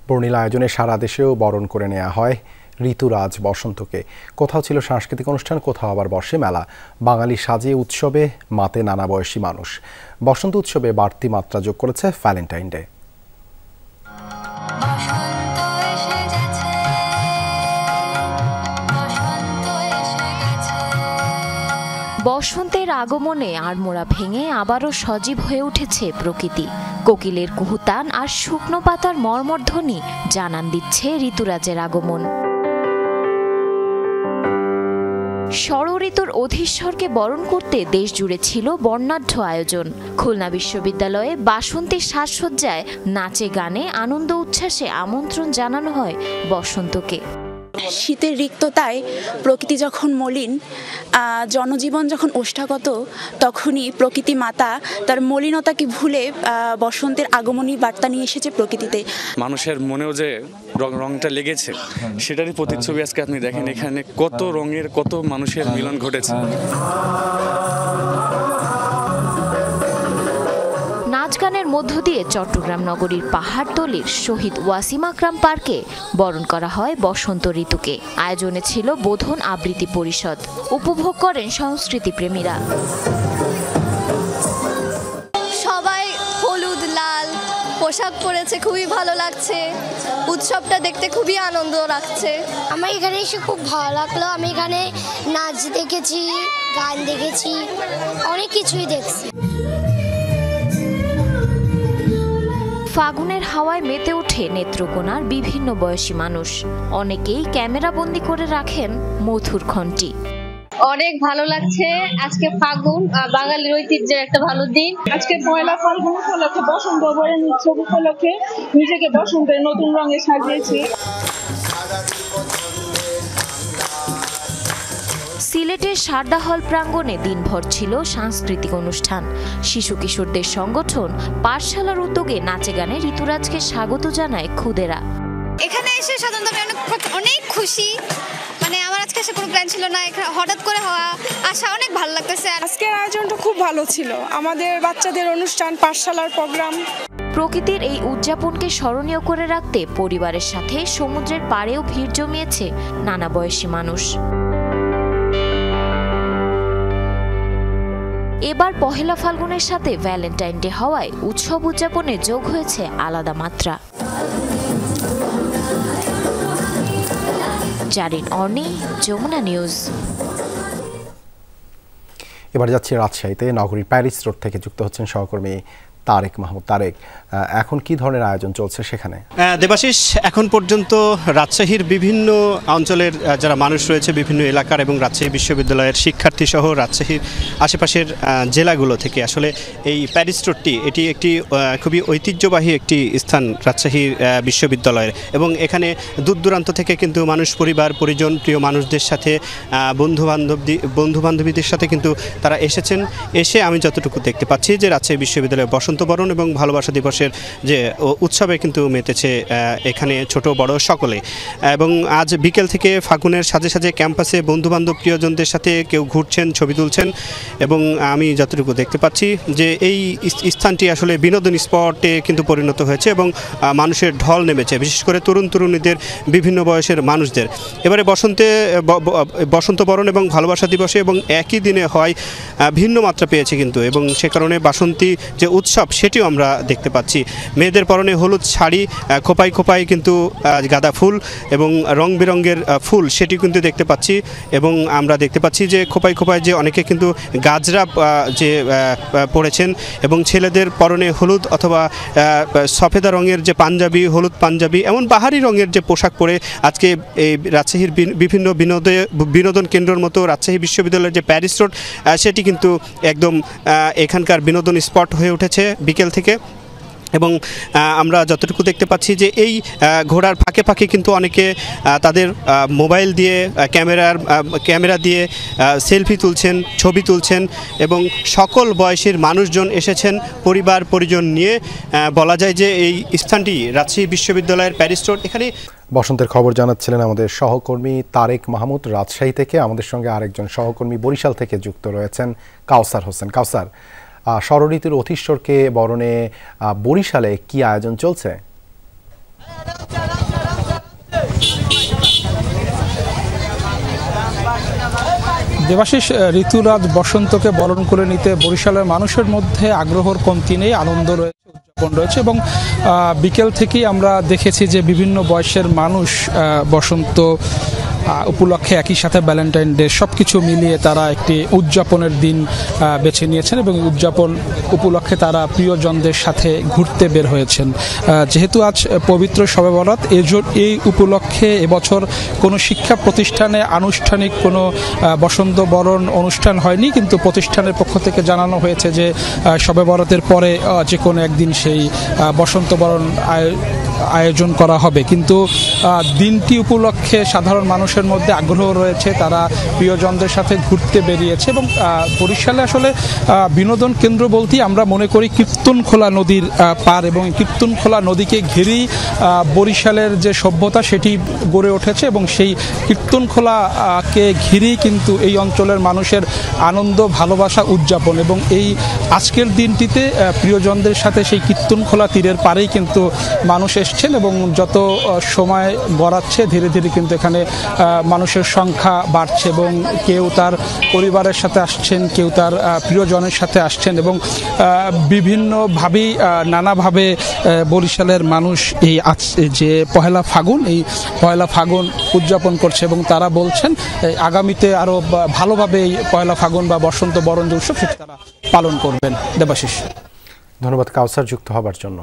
বর্ণিল আয়োজনে সারা দেশেও বরণ করে নেওয়া হয় ঋতুরাজ বসন্তকে। কোথাও ছিল সাংস্কৃতিক অনুষ্ঠান, কোথাও আবার বসে মেলা। বাঙালি সাজিয়ে উৎসবে মাতে নানা বয়সী মানুষ। বসন্ত উৎসবে বাড়তি মাত্রা যোগ করেছে ভ্যালেন্টাইন ডে। বসন্তের আগমনে আড়মোড়া ভেঙে আবারও সজীব হয়ে উঠেছে প্রকৃতি। কোকিলের কুহুতান আর শুকনো পাতার মর্মধ্বনি জানান দিচ্ছে ঋতুরাজের আগমন। ষড়ঋতুর অধীশ্বরকে বরণ করতে দেশ জুড়ে ছিল বর্ণাঢ্য আয়োজন। খুলনা বিশ্ববিদ্যালয়ে বাসন্তীর সাজসজ্জায় নাচে গানে আনন্দ উচ্ছ্বাসে আমন্ত্রণ জানানো হয় বসন্তকে। শীতের রিক্ততায় প্রকৃতি যখন মলিন, জনজীবন যখন ওষ্ঠাগত, তখনই প্রকৃতি মাতা তার মলিনতাকে ভুলে বসন্তের আগমনী বার্তা নিয়ে এসেছে প্রকৃতিতে। মানুষের মনেও যে রংটা লেগেছে সেটারই প্রতিচ্ছবি আজকে আপনি দেখেন। এখানে কত রঙের, কত মানুষের মিলন ঘটেছে। নাচ গানের মধ্য দিয়ে চট্টগ্রাম নগরীর পাহাড়তলির শহীদ ওয়াসিম আকরাম পার্কে বরণ করা হয় বসন্ত ঋতুকে। আয়োজনে ছিল বোধন আবৃত্তি পরিষদ। উপভোগ করেন সংস্কৃতি প্রেমীরা। সবাই হলুদ লাল পোশাক পরেছে, খুবই ভালো লাগছে। উৎসবটা দেখতে খুবই আনন্দ লাগছে। আমার এখানে এসে খুব ভালো লাগলো। আমি এখানে নাচ দেখেছি, গান দেখেছি, অনেক কিছুই দেখছি। ফাগুনের হাওয়ায় মেতে ওঠে নেত্রকোনার বিভিন্ন বয়সী মানুষ। অনেকেই ক্যামেরাবন্দি করে রাখেন মধুর ক্ষণটি। অনেক ভালো লাগছে। আজকে ফাগুন, বাঙালির ঐতিহ্যের একটা ভালো দিন। আজকে পয়লা ফাল্গুন উপলক্ষে, বসন্ত বরণ উৎসব উপলক্ষে নিজেকে বসন্তের নতুন রঙে সাজিয়েছি। সিলেটের সারদা হল প্রাঙ্গণে দিনভর ছিল সাংস্কৃতিক অনুষ্ঠান। শিশু কিশোরদের সংগঠন পাঠশালার উদ্যোগে নাচে গানে ঋতুরাজকে স্বাগত জানায় খুদেরা। এখানে এসে সাধারণত আমি অনেক খুশি। আমার আজকে এসে কোনো প্ল্যান ছিল না, হঠাৎ করে হওয়া আসা অনেক ভালো লাগতেছে। আজকের আয়োজনটা খুব ভালো ছিল। আমাদের বাচ্চাদের অনুষ্ঠান, পাঠশালার প্রোগ্রাম। প্রকৃতির এই উদযাপনকে স্মরণীয় করে রাখতে পরিবারের সাথে সমুদ্রের পাড়েও ভিড় জমিয়েছে নানা বয়সী মানুষ। এবার পহেলা ফাল্গুনের সাথে ভ্যালেন্টাইন ডে হওয়ায় উৎসব উদযাপনে যোগ হয়েছে আলাদা মাত্রা। জারিন অর্নি, যমুনা নিউজ। এবার যাচ্ছি রাজশাহীতে। নগরীর প্যারিস রোড থেকে যুক্ত হচ্ছেন সহকর্মী তারেক মাহমুদ। তারেক, এখন কি ধরনের আয়োজন চলছে সেখানে? দেবাশিস, এখন পর্যন্ত রাজশাহীর বিভিন্ন অঞ্চলের যারা মানুষ রয়েছে, বিভিন্ন এলাকার এবং রাজশাহী বিশ্ববিদ্যালয়ের শিক্ষার্থী সহ রাজশাহীর আশেপাশের জেলাগুলো থেকে আসলে এই প্যারিস রোডটি, এটি একটি খুবই ঐতিহ্যবাহী একটি স্থান রাজশাহী বিশ্ববিদ্যালয়ের। এবং এখানে দূর দূরান্ত থেকে কিন্তু মানুষ, পরিবার পরিজন, প্রিয় মানুষদের সাথে, বন্ধু বান্ধবীদের সাথে কিন্তু তারা এসেছেন। এসে আমি যতটুকু দেখতে পাচ্ছি যে রাজশাহী বিশ্ববিদ্যালয়ের বসন্ত বরণ এবং ভালোবাসা দিবসের যে উৎসবে কিন্তু মেতেছে এখানে ছোট বড় সকলে। এবং আজ বিকেল থেকে ফাগুনের সাজে সাজে ক্যাম্পাসে বন্ধুবান্ধব প্রিয়জনদের সাথে কেউ ঘুরছেন, ছবি তুলছেন। এবং আমি যতটুকু দেখতে পাচ্ছি যে এই স্থানটি আসলে বিনোদন স্পটে কিন্তু পরিণত হয়েছে এবং মানুষের ঢল নেমেছে, বিশেষ করে তরুণ তরুণীদের, বিভিন্ন বয়সের মানুষদের। এবারে বসন্ত বরণ এবং ভালোবাসা দিবসে এবং একই দিনে হয় ভিন্ন মাত্রা পেয়েছে কিন্তু। এবং সে কারণে বাসন্তী যে উৎসব সেটিও আমরা দেখতে পাচ্ছি। মেয়েদের পরনে হলুদ শাড়ি, খোপায় খোপায় কিন্তু গাঁদা ফুল এবং রং বেরঙের ফুল, সেটি কিন্তু দেখতে পাচ্ছি। এবং আমরা দেখতে পাচ্ছি যে খোপায় খোপায় যে অনেকে কিন্তু গাজরা যে পরেছেন এবং ছেলেদের পরনে হলুদ অথবা সফেদা রঙের যে পাঞ্জাবি, হলুদ পাঞ্জাবি, এমন বাহারি রঙের যে পোশাক পরে আজকে এই রাজশাহীর বিভিন্ন বিনোদন কেন্দ্রের মতো রাজশাহী বিশ্ববিদ্যালয়ের যে প্যারিস রোড, সেটি কিন্তু একদম এখানকার বিনোদন স্পট হয়ে উঠেছে বিকেল থেকে। এবং আমরা যতটুকু দেখতে পাচ্ছি যে এই ঘোড়ার ফাঁকে ফাঁকে কিন্তু অনেকে তাদের মোবাইল দিয়ে, ক্যামেরা দিয়ে সেলফি তুলছেন, ছবি তুলছেন। এবং সকল বয়সের মানুষজন এসেছেন পরিবার পরিজন নিয়ে। বলা যায় যে এই স্থানটি রাজশাহী বিশ্ববিদ্যালয়ের প্যারিস রোড। এখানে বসন্তের খবর জানাচ্ছিলেন আমাদের সহকর্মী তারেক মাহমুদ রাজশাহী থেকে। আমাদের সঙ্গে আরেকজন সহকর্মী বরিশাল থেকে যুক্ত রয়েছেন কাউসার হোসেন। কাউসার, ষড়ঋতুর অধীশ্বরকে বরণে বরিশালে কি আয়োজন চলছে? দেবাশিস, ঋতুরাজ বসন্তকে বরণ করে নিতে বরিশালের মানুষের মধ্যে আগ্রহর কমতি নেই, আনন্দ রয়েছে, উদযাপন রয়েছে এবং বিকেল থেকেই আমরা দেখেছি যে বিভিন্ন বয়সের মানুষ বসন্ত উপলক্ষে একই সাথে ভ্যালেন্টাইন ডে সবকিছু মিলিয়ে তারা একটি উদযাপনের দিন বেছে নিয়েছেন এবং উদযাপন উপলক্ষে তারা প্রিয়জনদের সাথে ঘুরতে বের হয়েছেন। যেহেতু আজ পবিত্র শবে বরাত, এই উপলক্ষে এবছর কোনো শিক্ষা প্রতিষ্ঠানে আনুষ্ঠানিক কোনো বসন্ত বরণ অনুষ্ঠান হয়নি, কিন্তু প্রতিষ্ঠানের পক্ষ থেকে জানানো হয়েছে যে শবে বরাতের পরে যে কোনো একদিন সেই বসন্ত বরণ আয়োজন করা হবে। কিন্তু দিনটি উপলক্ষে সাধারণ মানুষের মধ্যে আগ্রহ রয়েছে, তারা প্রিয়জনদের সাথে ঘুরতে বেরিয়েছে এবং বরিশালে আসলে বিনোদন কেন্দ্র বলতেই আমরা মনে করি কীর্তনখোলা নদীর পার এবং কীর্তনখোলা নদীকে ঘিরেই বরিশালের যে সভ্যতা সেটি গড়ে উঠেছে এবং সেই কীর্তনখোলাকে ঘিরেই কিন্তু এই অঞ্চলের মানুষের আনন্দ, ভালোবাসা, উদযাপন এবং এই আজকের দিনটিতে প্রিয়জনদের সাথে সেই কীর্তনখোলা তীরের পারেই কিন্তু মানুষ এসছেন এবং যত সময় গড়াচ্ছে ধীরে ধীরে কিন্তু এখানে মানুষের সংখ্যা বাড়ছে এবং কেউ তার পরিবারের সাথে আসছেন, কেউ তার প্রিয়জনের সাথে আসছেন এবং বিভিন্নভাবেই নানাভাবে বরিশালের মানুষ এই যে পহেলা ফাগুন উদযাপন করছে এবং তারা বলছেন আগামীতে আরও ভালোভাবে এই পহেলা ফাগুন বা বসন্ত বরণ যে উৎসব সেটি তারা পালন করবেন। দেবাশিস, ধন্যবাদ কাউসার যুক্ত হবার জন্য।